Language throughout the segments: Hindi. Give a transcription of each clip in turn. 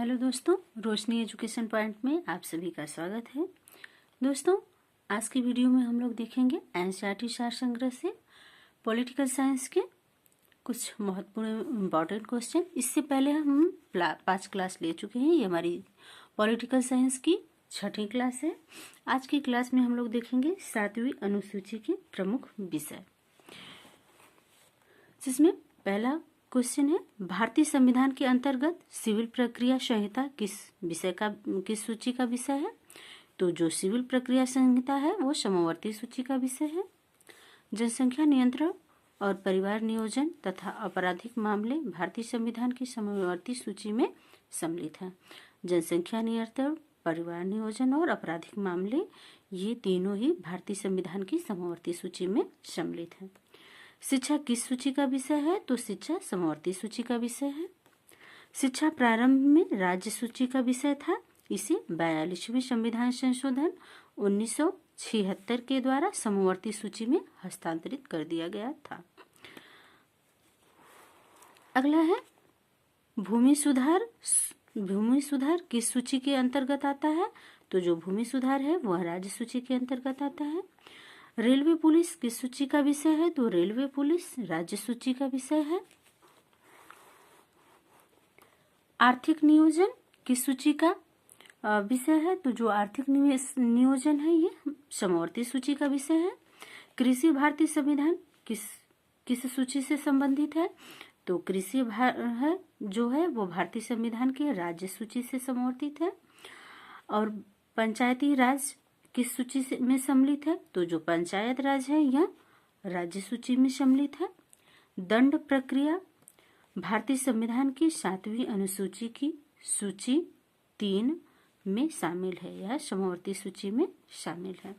हेलो दोस्तों, रोशनी एजुकेशन पॉइंट में आप सभी का स्वागत है। दोस्तों, आज की वीडियो में हम लोग देखेंगे एनसीईआरटी सार संग्रह से पॉलिटिकल साइंस के कुछ महत्वपूर्ण इम्पॉर्टेंट क्वेश्चन। इससे पहले हम 5 क्लास ले चुके हैं। ये हमारी पॉलिटिकल साइंस की 6ठी क्लास है। आज की क्लास में हम लोग देखेंगे 7वीं अनुसूची के प्रमुख विषय, जिसमें पहला क्वेश्चन है, भारतीय संविधान के अंतर्गत सिविल प्रक्रिया संहिता किस सूची का विषय है? तो जो सिविल प्रक्रिया संहिता है वो समवर्ती सूची का विषय है। जनसंख्या नियंत्रण और परिवार नियोजन तथा आपराधिक मामले भारतीय संविधान की समवर्ती सूची में सम्मिलित है। जनसंख्या नियंत्रण, परिवार नियोजन और आपराधिक मामले, ये तीनों ही भारतीय संविधान की समवर्ती सूची में सम्मिलित है। शिक्षा किस सूची का विषय है? तो शिक्षा समवर्ती सूची का विषय है। शिक्षा प्रारंभ में राज्य सूची का विषय था। इसे 42वें संविधान संशोधन 1976 के द्वारा समवर्ती सूची में हस्तांतरित कर दिया गया था। अगला है भूमि सुधार। भूमि सुधार किस सूची के अंतर्गत आता है? तो जो भूमि सुधार है वह राज्य सूची के अंतर्गत आता है। रेलवे पुलिस किस सूची का विषय है? तो रेलवे पुलिस राज्य सूची का विषय है। आर्थिक नियोजन किस सूची का विषय है? तो जो आर्थिक नियोजन है ये समवर्ती सूची का विषय है। कृषि भारतीय संविधान किस सूची से संबंधित है? तो कृषि है जो है वो भारतीय संविधान के राज्य सूची से समवर्तित है। और पंचायती राज किस सूची में सम्मिलित है? तो जो पंचायत राज है यह राज्य सूची में सम्मिलित है। दंड प्रक्रिया भारतीय संविधान की 7वीं अनुसूची की सूची 3 में शामिल है। यह समवर्ती सूची में शामिल है।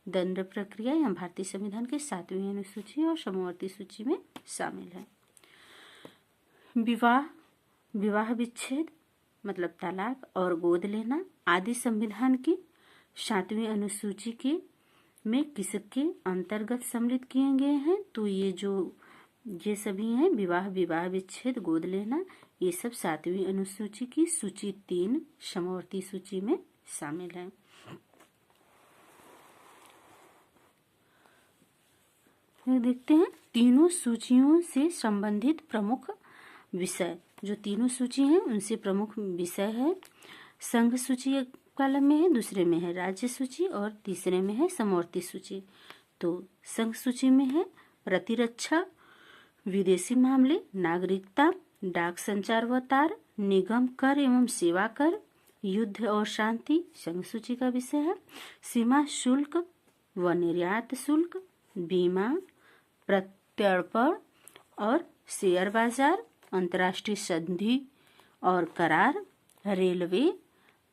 दंड प्रक्रिया यह भारतीय संविधान के 7वीं अनुसूची और समवर्ती सूची में शामिल है। विवाह विच्छेद मतलब तलाक और गोद लेना आदि संविधान की 7वीं अनुसूची में किसके अंतर्गत सम्मिलित किए गए हैं? तो ये सभी हैं विवाह विच्छेद, गोद लेना, ये सब 7वीं अनुसूची की सूची 3 समवर्ती सूची में शामिल है। फिर देखते हैं तीनों सूचियों से संबंधित प्रमुख विषय। जो तीनों सूची हैं उनसे प्रमुख विषय है। संघ सूची कॉलम में है, दूसरे में है राज्य सूची और तीसरे में है समवर्ती सूची। तो संघ सूची में है प्रतिरक्षा, विदेशी मामले, नागरिकता, डाक संचार व तार, निगम कर एवं सेवा कर, युद्ध और शांति संघ सूची का विषय है। सीमा शुल्क व निर्यात शुल्क, बीमा, प्रत्यर्पण और शेयर बाजार, अंतर्राष्ट्रीय संधि और करार, रेलवे,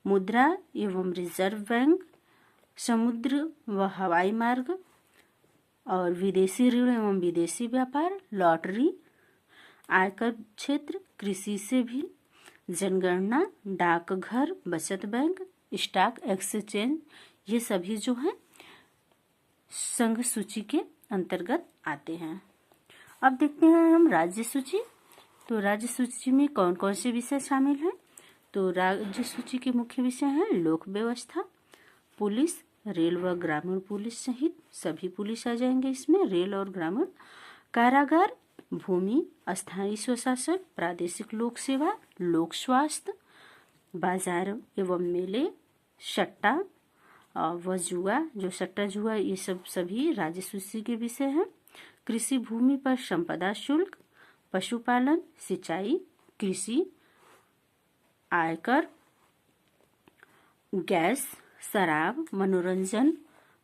मुद्रा एवं रिजर्व बैंक, समुद्र व हवाई मार्ग और विदेशी ऋण एवं विदेशी व्यापार, लॉटरी, आयकर क्षेत्र, कृषि से भी, जनगणना, डाकघर, बचत बैंक, स्टॉक एक्सचेंज, ये सभी जो हैं संघ सूची के अंतर्गत आते हैं। अब देखते हैं हम राज्य सूची। तो राज्य सूची में कौन कौन से विषय शामिल हैं? तो राज्य सूची के मुख्य विषय हैं लोक व्यवस्था, पुलिस, रेल व ग्रामीण पुलिस सहित सभी पुलिस आ जाएंगे इसमें, रेल और ग्रामीण, कारागार, भूमि, स्थानीय स्वशासन, प्रादेशिक लोक सेवा, लोक स्वास्थ्य, बाजार एवं मेले, सट्टा व जुआ, जो सट्टा जुआ, ये सब सभी राज्य सूची के विषय हैं। कृषि भूमि पर संपदा शुल्क, पशुपालन, सिंचाई, कृषि, आयकर, गैस, शराब, मनोरंजन,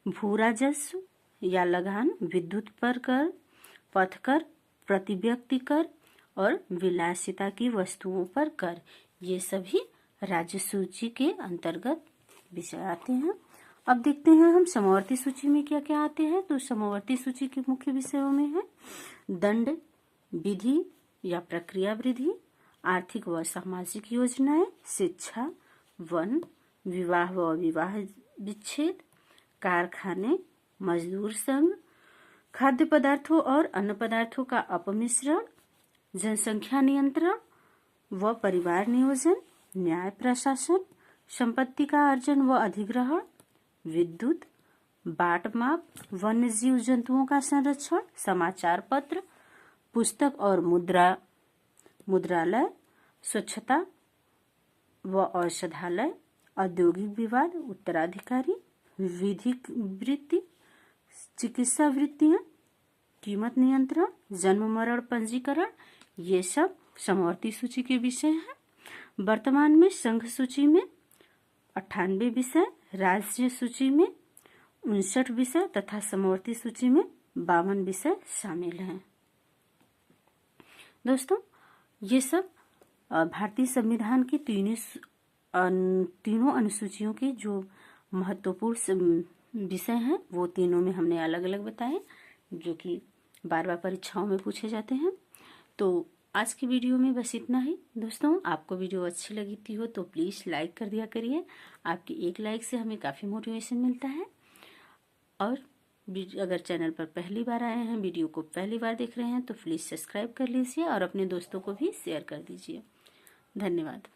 भू राजस्व या लगान, विद्युत पर कर, पथ कर, प्रति व्यक्ति कर और विलासिता की वस्तुओं पर कर, ये सभी राज्य सूची के अंतर्गत विषय आते हैं। अब देखते हैं हम समवर्ती सूची में क्या क्या आते हैं। तो समवर्ती सूची के मुख्य विषयों में है दंड विधि या प्रक्रिया विधि, आर्थिक व सामाजिक योजनाएं, शिक्षा, वन, विवाह व विवाह विच्छेद, कारखाने, मजदूर संघ, खाद्य पदार्थों और अन्य पदार्थों का अपमिश्रण, जनसंख्या नियंत्रण व परिवार नियोजन, न्याय प्रशासन, संपत्ति का अर्जन व अधिग्रहण, विद्युत, बाट माप, वन्य जीव जंतुओं का संरक्षण, समाचार पत्र, पुस्तक और मुद्रालय, स्वच्छता व औषधालय, औद्योगिक विवाद, उत्तराधिकारी, विधिक वृत्ति, चिकित्सा वृत्तियां, कीमत नियंत्रण, जन्म मरण पंजीकरण, ये सब समवर्ती सूची के विषय हैं। वर्तमान में संघ सूची में 98 विषय, राज्य सूची में 59 विषय तथा समवर्ती सूची में 52 विषय शामिल हैं। दोस्तों, ये सब भारतीय संविधान की तीनों अनुसूचियों के जो महत्वपूर्ण विषय हैं वो तीनों में हमने अलग अलग बताए, जो कि बार बार परीक्षाओं में पूछे जाते हैं। तो आज की वीडियो में बस इतना ही। दोस्तों, आपको वीडियो अच्छी लगी हो तो प्लीज़ लाइक कर दिया करिए। आपकी एक लाइक से हमें काफ़ी मोटिवेशन मिलता है। और अगर चैनल पर पहली बार आए हैं, वीडियो को पहली बार देख रहे हैं तो प्लीज़ सब्सक्राइब कर लीजिए और अपने दोस्तों को भी शेयर कर दीजिए। धन्यवाद।